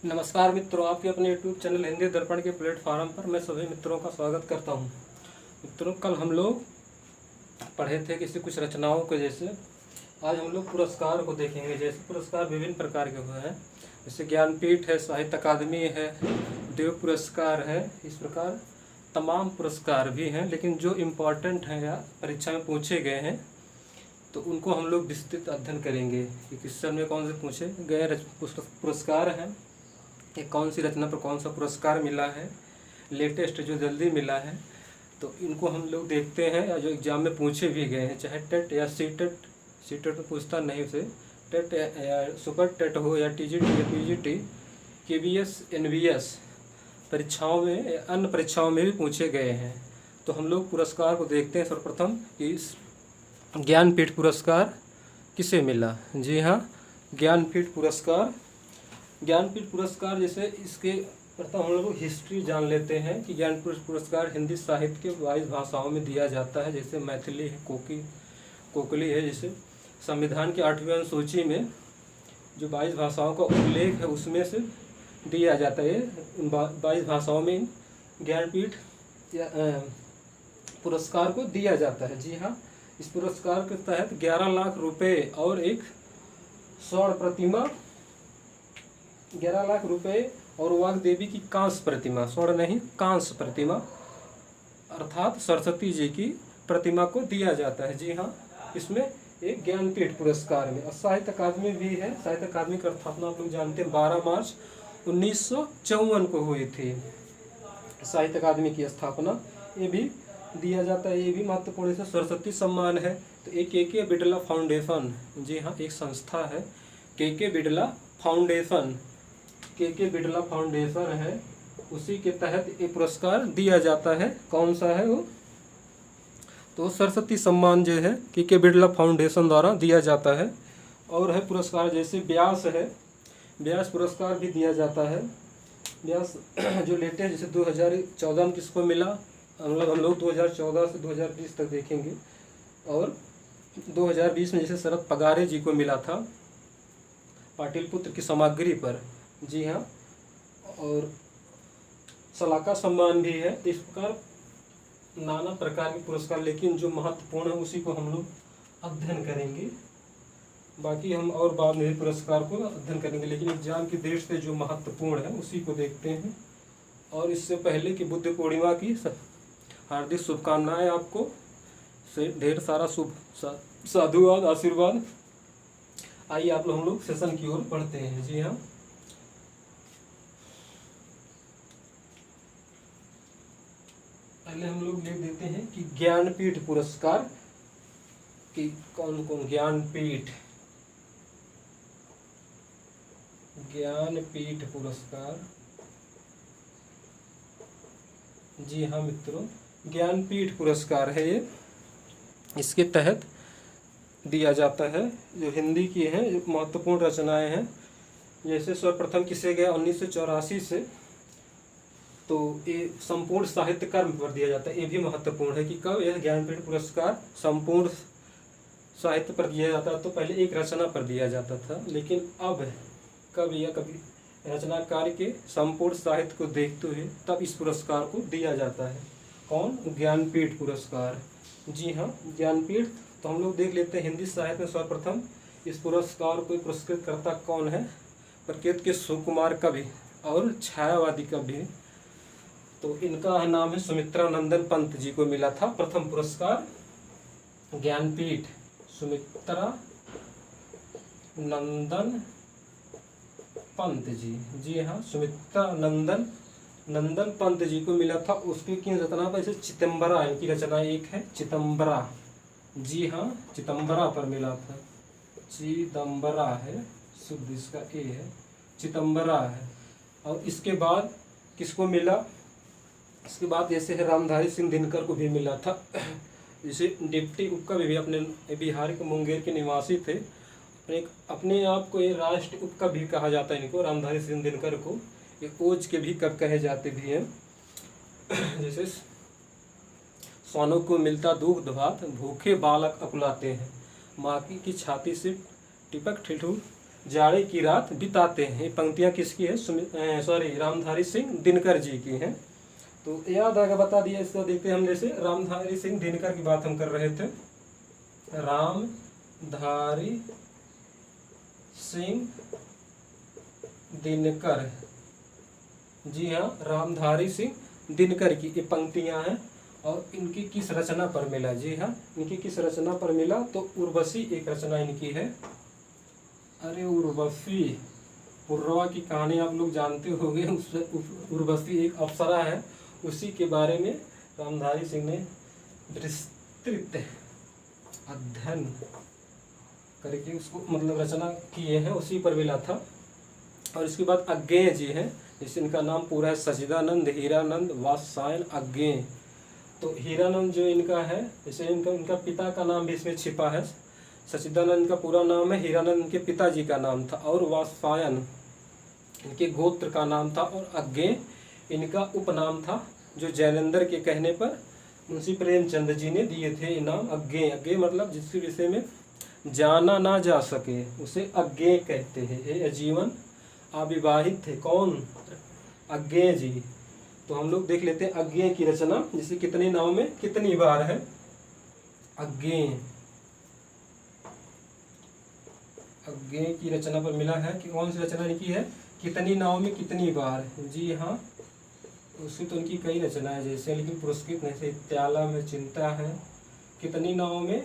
नमस्कार मित्रों, आपके अपने यूट्यूब चैनल हिंदी दर्पण के प्लेटफॉर्म पर मैं सभी मित्रों का स्वागत करता हूं। मित्रों, कल हम लोग पढ़े थे किसी कुछ रचनाओं को। जैसे आज हम लोग पुरस्कार को देखेंगे। जैसे पुरस्कार विभिन्न प्रकार के हुए हैं, जैसे ज्ञानपीठ है, साहित्य अकादमी है, देव पुरस्कार है। इस प्रकार तमाम पुरस्कार भी हैं, लेकिन जो इम्पोर्टेंट हैं या परीक्षा में पूछे गए हैं तो उनको हम लोग विस्तृत अध्ययन करेंगे कि क्वेश्चन में कौन से पूछे गए पुरस्कार हैं, ये कौन सी रचना पर कौन सा पुरस्कार मिला है, लेटेस्ट जो जल्दी मिला है, तो इनको हम लोग देखते हैं। या जो एग्ज़ाम में पूछे भी गए हैं, चाहे टेट या सी टेट में पूछता नहीं उसे, टेट या सुपर टेट हो या टीजीटी या पीजीटी, केबीएस, एनबीएस परीक्षाओं में, अन्य परीक्षाओं में भी पूछे गए हैं। तो हम लोग पुरस्कार को देखते हैं। सर्वप्रथम कि ज्ञानपीठ पुरस्कार किसे मिला। जी हाँ, ज्ञानपीठ पुरस्कार जैसे इसके प्रथम हम लोग हिस्ट्री जान लेते हैं कि ज्ञानपीठ पुरस्कार हिंदी साहित्य के 22 भाषाओं में दिया जाता है। जैसे मैथिली है, कोकली है। जैसे संविधान की 8वीं अनुसूची में जो 22 भाषाओं का उल्लेख है उसमें से दिया जाता है। इन 22 भाषाओं में ज्ञानपीठ पुरस्कार को दिया जाता है। जी हाँ, इस पुरस्कार के तहत 11 लाख रुपए और एक स्वर्ण प्रतिमा, 11 लाख रुपए और वाग्देवी की कांस्य प्रतिमा, स्वर्ण नहीं कांस्य प्रतिमा अर्थात सरस्वती जी की प्रतिमा को दिया जाता है। जी हाँ, इसमें एक ज्ञानपीठ पुरस्कार में। और साहित्य अकादमी भी है। साहित्य अकादमी की स्थापना आप लोग जानते हैं 12 मार्च 1954 को हुई थी। साहित्य अकादमी की स्थापना ये भी दिया जाता है। ये भी महत्वपूर्ण है। सरस्वती सम्मान है तो एक के बिड़ला फाउंडेशन, जी हाँ, एक संस्था है के बिड़ला फाउंडेशन, के बिड़ला फाउंडेशन है, उसी के तहत ये पुरस्कार दिया जाता है। कौन सा है वो? तो सरस्वती सम्मान जो है के बिड़ला फाउंडेशन द्वारा दिया जाता है। और है पुरस्कार जैसे व्यास है, व्यास पुरस्कार भी दिया जाता है। व्यास जो लेटेस्ट जैसे 2014 में किसको मिला, हम लोग 2014 से 2020 तक देखेंगे। और 2020 में जैसे शरद पगारे जी को मिला था पाटिलपुत्र की सामग्री पर। जी हाँ, और सलाका सम्मान भी है। तो इस प्रकार नाना प्रकार के पुरस्कार, लेकिन जो महत्वपूर्ण है उसी को हम लोग अध्ययन करेंगे। बाकी हम और बाद में पुरस्कार को अध्ययन करेंगे, लेकिन एग्जाम की दृष्टि से जो महत्वपूर्ण है उसी को देखते हैं। और इससे पहले कि बुद्ध पूर्णिमा की हार्दिक शुभकामनाएं आपको, से ढेर सारा शुभ साधुवाद, आशीर्वाद। आइए आप लोग हम लोग सेशन की ओर बढ़ते हैं। जी हाँ, पहले हम लोग लिख देते हैं कि ज्ञानपीठ पुरस्कार की कौन कौन। ज्ञानपीठ पुरस्कार, जी हाँ मित्रों, ज्ञानपीठ पुरस्कार है ये। इसके तहत दिया जाता है जो हिंदी की हैं, जो महत्वपूर्ण रचनाएं हैं। जैसे सर्वप्रथम किसे गया 1984 से, तो ये संपूर्ण साहित्य कर्म पर दिया जाता है। ये भी महत्वपूर्ण है कि कब यह ज्ञानपीठ पुरस्कार संपूर्ण साहित्य पर दिया जाता है। तो पहले एक रचना पर दिया जाता था, लेकिन अब कभी रचनाकार के संपूर्ण साहित्य को देखते हुए तब इस पुरस्कार को दिया जाता है। कौन? ज्ञानपीठ पुरस्कार। जी हाँ, ज्ञानपीठ। तो हम लोग देख लेते हैं हिंदी साहित्य में सर्वप्रथम इस पुरस्कार को पुरस्कृत करता कौन है। प्रकृत के सुकुमार कवि और छायावादी कवि, तो इनका नाम है सुमित्रा नंदन पंत जी को मिला था प्रथम पुरस्कार ज्ञानपीठ। सुमित्रा नंदन पंत जी, जी हाँ, सुमित्रा नंदन पंत जी को मिला था। उसकी किन रचना पर? जैसे चितंबरा, इनकी रचना एक है चितंबरा। जी हाँ, चितंबरा पर मिला था। चिदंबरा है, शुद्ध इसका ए है, चितंबरा है। और इसके बाद किसको मिला? इसके बाद जैसे है रामधारी सिंह दिनकर को भी मिला था। जैसे डिप्टी उपकवि भी अपने बिहार के मुंगेर के निवासी थे। अपने आप को ये राष्ट्र उपकवि कहा जाता है इनको, रामधारी सिंह दिनकर को। ये ओज के भी कवि कहे जाते भी हैं। जैसे सोनों को मिलता दूध भात, भूखे बालक अकुलाते हैं, माँ की छाती से टिपक ठिठुर जाड़े की रात बिताते हैं। ये पंक्तियाँ किसकी है? रामधारी सिंह दिनकर जी की हैं। तो याद आएगा, बता दिया। इसको देखते हैं हम। जैसे रामधारी सिंह दिनकर की बात हम कर रहे थे। रामधारी सिंह दिनकर, जी हाँ, रामधारी सिंह दिनकर की ये पंक्तियां हैं। और इनकी किस रचना पर मिला? जी हाँ, इनकी किस रचना पर मिला? तो उर्वशी एक रचना इनकी है। अरे उर्वशी, पुर्रवा की कहानी आप लोग जानते होंगे। उर्वशी एक अप्सरा है, उसी के बारे में रामधारी सिंह ने विस्तृत अध्ययन करके उसको मतलब रचना किए हैं, उसी पर मिला था। और इसके बाद अज्ञेय जी हैं, जैसे इनका नाम पूरा है सच्चिदानंद हीरानंद वात्स्यायन अज्ञेय। तो हीरानंद जो इनका है, जैसे इनका पिता का नाम भी इसमें छिपा है। सच्चिदानंद का पूरा नाम है, हीरानंद इनके पिताजी का नाम था, और वात्स्यायन इनके गोत्र का नाम था, और अज्ञेय इनका उपनाम था, जो जैनेंद्र के कहने पर मुंशी प्रेमचंद जी ने दिए थे इनाम। अज्ञेय, अज्ञेय मतलब जिसके विषय में जाना ना जा सके उसे अज्ञेय कहते हैं। ये आजीवन अविवाहित थे। कौन? अज्ञेय जी। तो हम लोग देख लेते हैं अज्ञेय की रचना, जिसे कितने नाव में कितनी बार है। अज्ञेय, अज्ञेय की रचना पर मिला है कि कौन सी रचना इनकी है? कितनी नाव में कितनी बार। जी हाँ, उसकी तो उनकी कई रचनाएं जैसे, लेकिन पुरस्कृत नहीं थे। त्याला में चिंता है, कितनी नाव में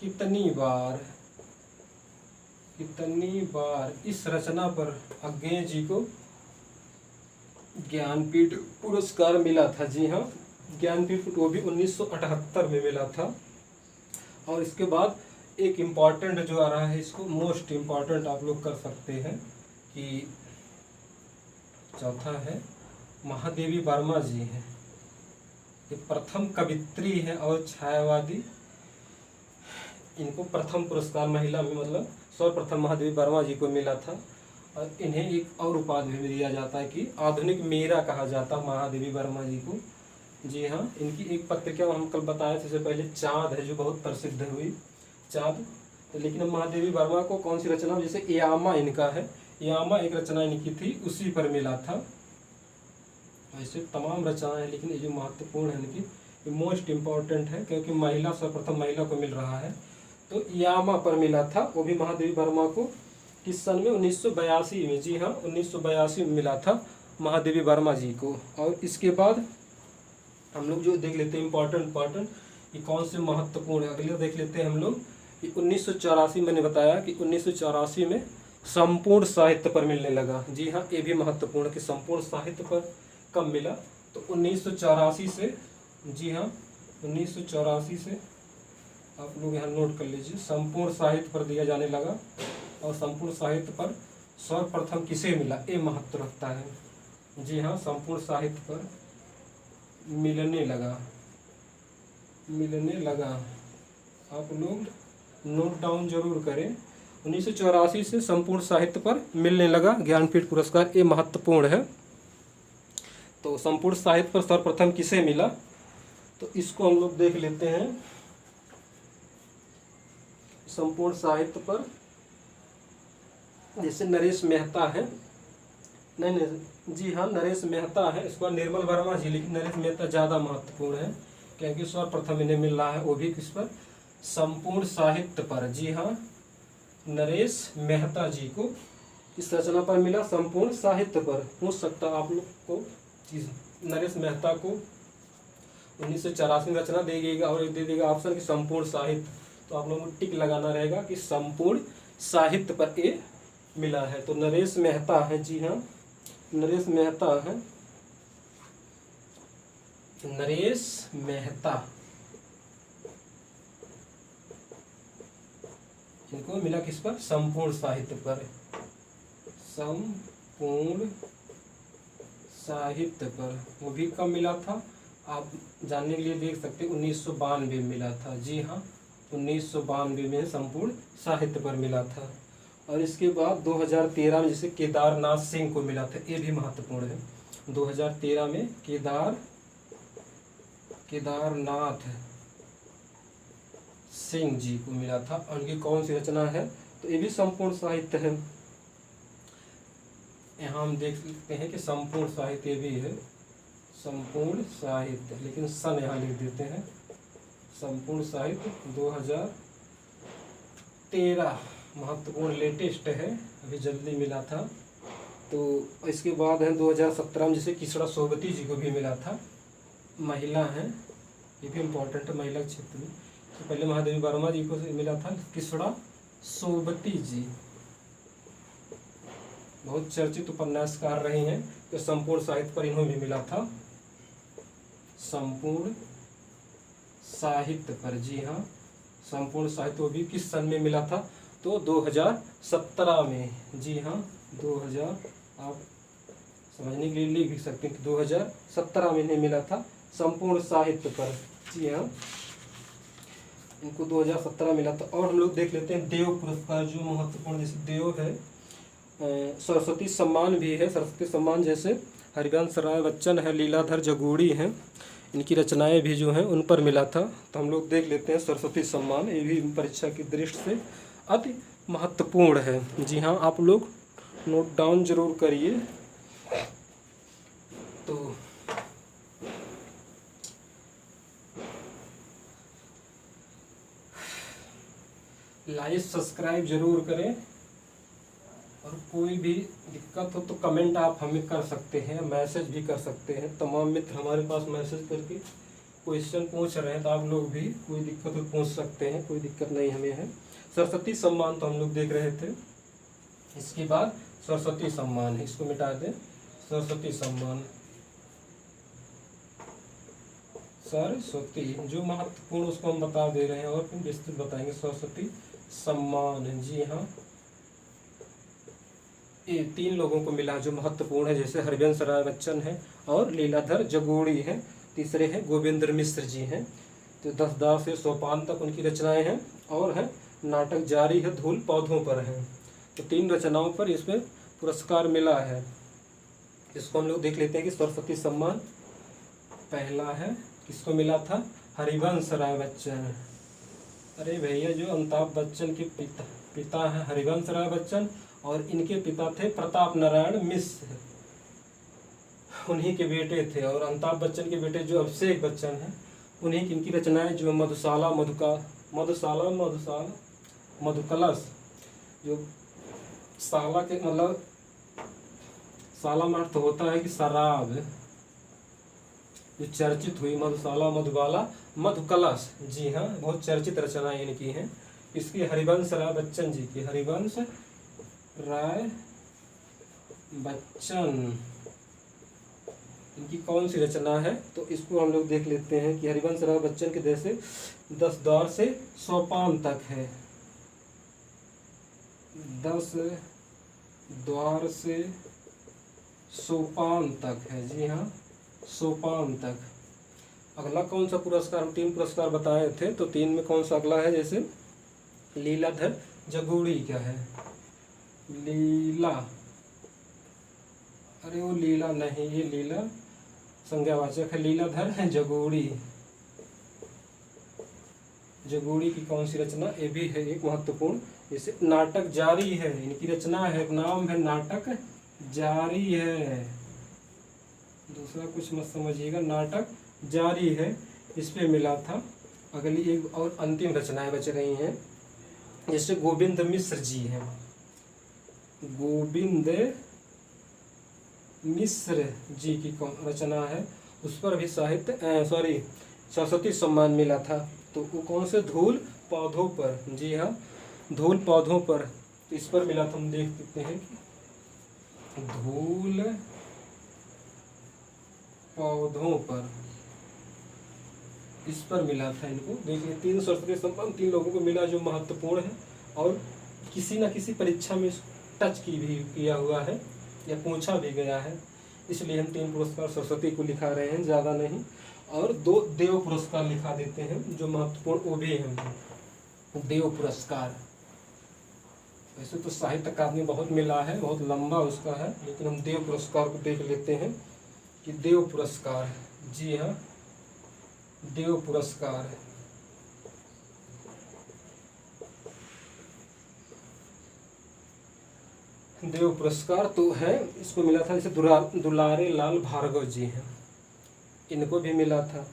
कितनी बार, कितनी बार। इस रचना पर अज्ञेय जी को ज्ञानपीठ पुरस्कार मिला था। जी हाँ, ज्ञानपीठ वो भी 1978 में मिला था। और इसके बाद एक इम्पॉर्टेंट जो आ रहा है, इसको मोस्ट इम्पॉर्टेंट आप लोग कर सकते हैं कि चौथा है महादेवी वर्मा जी हैं। ये प्रथम कवित्री है और छायावादी। इनको प्रथम पुरस्कार महिला में मतलब सर्वप्रथम महादेवी वर्मा जी को मिला था। और इन्हें एक और उपाधि भी दिया जाता है कि आधुनिक मीरा कहा जाता महादेवी वर्मा जी को। जी हाँ, इनकी एक पत्रिका हम कल बताए थे इससे पहले, चाँद है, जो बहुत प्रसिद्ध हुई, चाँद। तो लेकिन अब महादेवी वर्मा को कौन सी रचना, जैसे यामा इनका है, यामा एक रचना इनकी थी, उसी पर मिला था। ऐसे तमाम रचनाएं हैं, लेकिन ये जो महत्वपूर्ण है इनकी, ये मोस्ट इम्पॉर्टेंट है, क्योंकि महिला सर्वप्रथम महिला को मिल रहा है। तो यामा पर मिला था, वो भी महादेवी वर्मा को किस सन में? 1982 में। जी हाँ, 1982 में मिला था महादेवी वर्मा जी को। और इसके बाद हम लोग जो देख लेते हैं इम्पॉर्टेंट ये कौन से महत्वपूर्ण है, अगले देख लेते हैं हम लोग। 1984 मैंने बताया कि 1984 में संपूर्ण साहित्य पर मिलने लगा। जी हाँ, ये भी महत्वपूर्ण है कि संपूर्ण साहित्य पर कब मिला? तो 1984 से। जी हाँ, 1984 से आप लोग यहाँ नोट कर लीजिए, संपूर्ण साहित्य पर दिया जाने लगा। और संपूर्ण साहित्य पर सर्वप्रथम किसे मिला, ये महत्व रखता है। जी हाँ, संपूर्ण साहित्य पर मिलने लगा। आप लोग नोट डाउन जरूर करें। 1984 से संपूर्ण साहित्य पर मिलने लगा ज्ञानपीठ पुरस्कार, ये महत्वपूर्ण है। तो संपूर्ण साहित्य पर सर्वप्रथम किसे मिला, तो इसको हम लोग देख लेते हैं। संपूर्ण साहित्य पर जैसे नरेश मेहता है, नहीं, जी हाँ, नरेश मेहता है, इसको निर्मल वर्मा जी, लेकिन नरेश मेहता ज़्यादा महत्वपूर्ण है क्योंकि सर्वप्रथम इन्हें मिल रहा है, वो भी किस पर? संपूर्ण साहित्य पर। जी हाँ, नरेश मेहता जी को इस रचना पर मिला, संपूर्ण साहित्य पर। पूछ सकता आप लोग को चीज़, नरेश मेहता को 1984 में रचना देगा और दे देगा ऑप्शन की संपूर्ण साहित्य। तो आप लोगों को टिक लगाना रहेगा कि संपूर्ण साहित्य पर ये मिला है। तो नरेश मेहता है। जी हाँ, नरेश मेहता है, नरेश मेहता, इनको मिला किस पर? संपूर्ण साहित्य पर। संपूर्ण साहित्य पर वो भी कब मिला था आप जानने के लिए देख सकते हैं, 1992 में मिला था। जी हाँ, 1992 में संपूर्ण साहित्य पर मिला था। और इसके बाद 2013 में जैसे केदारनाथ सिंह को मिला था, ये भी महत्वपूर्ण है। 2013 में केदारनाथ सिंह जी को मिला था। उनकी कौन सी रचना है? तो ये भी संपूर्ण साहित्य है। यहाँ हम देख सकते हैं कि संपूर्ण साहित्य भी है, संपूर्ण साहित्य, लेकिन सन यहाँ लिख देते हैं। संपूर्ण साहित्य 2013 महत्वपूर्ण लेटेस्ट है, अभी जल्दी मिला था। तो इसके बाद है 2017 में जैसे किसड़ा सोबती जी को भी मिला था, महिला हैं, ये भी इम्पोर्टेंट है महिला क्षेत्र में। तो पहले महादेवी वर्मा जी को मिला था किसड़ा सोबती जी, बहुत चर्चित उपन्यासकार रही हैं। तो संपूर्ण साहित्य पर इन्हों भी मिला था, संपूर्ण साहित्य पर, जी हाँ संपूर्ण साहित्य वो भी किस सन में मिला था, तो 2017 में, जी हाँ 2000, आप समझने के लिए लिख भी सकते हैं कि 2017 में इन्हें मिला था संपूर्ण साहित्य पर, जी हाँ इनको 2017 मिला था। और हम लोग देख लेते हैं देव पुरस्कार जो महत्वपूर्ण, जैसे देव है, सरस्वती सम्मान भी है। सरस्वती सम्मान जैसे हरिवंश राय बच्चन है, लीलाधर जगूड़ी हैं, इनकी रचनाएं भी जो हैं उन पर मिला था। तो हम लोग देख लेते हैं सरस्वती सम्मान, ये भी परीक्षा की दृष्टि से अति महत्वपूर्ण है। जी हाँ आप लोग नोट डाउन जरूर करिए। तो लाइक सब्सक्राइब जरूर करें, और कोई भी दिक्कत हो तो कमेंट आप हमें कर सकते हैं, मैसेज भी कर सकते हैं। तमाम मित्र हमारे पास मैसेज करके क्वेश्चन पूछ रहे हैं, तो आप लोग भी कोई दिक्कत हो पूछ सकते हैं, कोई दिक्कत नहीं हमें है। सरस्वती सम्मान तो हम लोग देख रहे थे, इसके बाद सरस्वती सम्मान है, इसको मिटा दें। सरस्वती सम्मान, सरस्वती जो महत्वपूर्ण उसको हम बता दे रहे हैं और फिर विस्तृत बताएंगे। सरस्वती सम्मान, जी हाँ ये 3 लोगों को मिला जो महत्वपूर्ण है, जैसे हरिवंश राय बच्चन है और लीलाधर जगूड़ी हैं, तीसरे हैं गोविंद्र मिश्र जी हैं। तो 10 दास से सोपान तक उनकी रचनाएं हैं, और है नाटक जारी है, धूल पौधों पर है। तो 3 रचनाओं पर इसमें पुरस्कार मिला है। इसको हम लोग देख लेते हैं कि सरस्वती सम्मान पहला है, किसको मिला था, हरिवंश राय बच्चन। अरे भैया जो अमिताभ बच्चन के पिता हैं हरिवंश राय बच्चन, और इनके पिता थे प्रताप नारायण मिश्र, उन्हीं के बेटे थे। और अमिताभ बच्चन के बेटे जो अभिषेक बच्चन हैं, उन्हीं की इनकी रचनाएं जो मधुशाला मधुकलश, जो शाला के मतलब शाला में अर्थ होता है कि शराब, जो चर्चित हुई मधुशाला मधुबाला मधुकलश, जी हाँ बहुत चर्चित रचनाएं इनकी हैं। इसकी हरिवंश राय बच्चन जी की, हरिवंश राय बच्चन इनकी कौन सी रचना है, तो इसको हम लोग देख लेते हैं कि हरिवंश राय बच्चन के जैसे 10 द्वार से सोपान तक है, 10 द्वार से सोपान तक है, जी हाँ सोपान तक। अगला कौन सा पुरस्कार, हम 3 पुरस्कार बताए थे, तो 3 में कौन सा अगला है, जैसे लीलाधर जगूड़ी क्या है, लीला, अरे वो लीला नहीं, ये लीला संज्ञावाचक है, लीलाधर है जगूड़ी। जगूड़ी की कौन सी रचना, ये भी है एक महत्वपूर्ण, जैसे नाटक जारी है, इनकी रचना है, नाम है नाटक जारी है, दूसरा कुछ मत समझिएगा, नाटक जारी है, इस पे मिला था। अगली एक और अंतिम रचनाएं बच रही हैं, जैसे गोविंद मिश्र जी हैं, गोविंद मिश्र जी की रचना है, उस पर भी सरस्वती सम्मान मिला था। तो वो कौन से, धूल पौधों पर, जी हाँ धूल पौधों पर, तो इस पर मिला था। हम देख सकते हैं कि धूल पौधों पर, इस पर मिला था इनको। देखिए 3 सरस्वती सम्मान 3 लोगों को मिला जो महत्वपूर्ण है, और किसी न किसी परीक्षा में टच की भी किया हुआ है या पूछा भी गया है, इसलिए हम 3 पुरस्कार सरस्वती को लिखा रहे हैं, ज़्यादा नहीं। और 2 देव पुरस्कार लिखा देते हैं जो महत्वपूर्ण, वो भी हैं देव पुरस्कार। वैसे तो साहित्य अकादमी बहुत मिला है, बहुत लंबा उसका है, लेकिन हम देव पुरस्कार को देख लेते हैं कि देव पुरस्कार, जी हाँ देव पुरस्कार, देव पुरस्कार तो है, इसको मिला था जैसे दुलारे लाल भार्गव जी हैं, इनको भी मिला था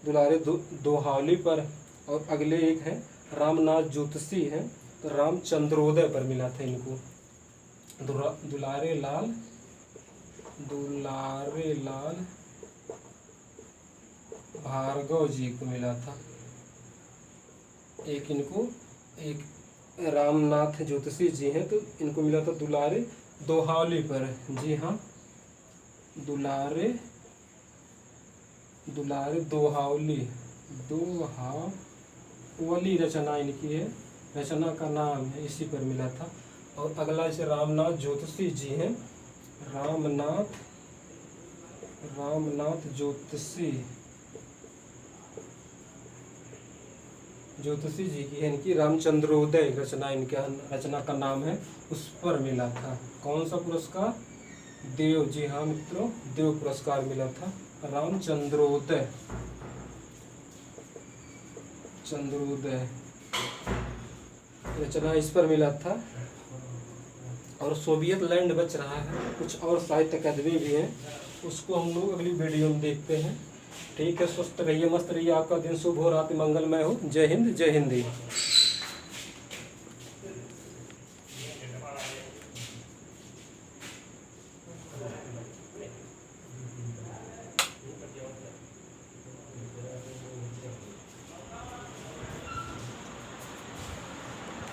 दुलारे दोहावली पर। और अगले एक हैं रामनाथ ज्योतिषी हैं, तो रामचंद्रोदय पर मिला था इनको। दुलारे लाल भार्गव जी को मिला था एक, इनको एक रामनाथ ज्योतिषी जी हैं, तो इनको मिला था दुलारे दोहावली पर। जी हाँ, दुलारे दोहावली रचना इनकी है, रचना का नाम है, इसी पर मिला था। और अगला जैसे रामनाथ ज्योतिषी जी हैं, रामनाथ ज्योतिषी जी की है, इनकी रामचंद्रोदय रचना, इनका रचना का नाम है, उस पर मिला था। कौन सा पुरस्कार? देव, जी हाँ मित्रों, देव पुरस्कार मिला था रामचंद्रोदय रचना, इस पर मिला था। और सोवियत लैंड बच रहा है, कुछ और साहित्य अकादमी भी है, उसको हम लोग अगली वीडियो में देखते हैं। ठीक है, स्वस्थ रहिए, मस्त रहिए, आपका दिन शुभ हो, रात मंगलमय हो। जय हिंद, जय हिंदी।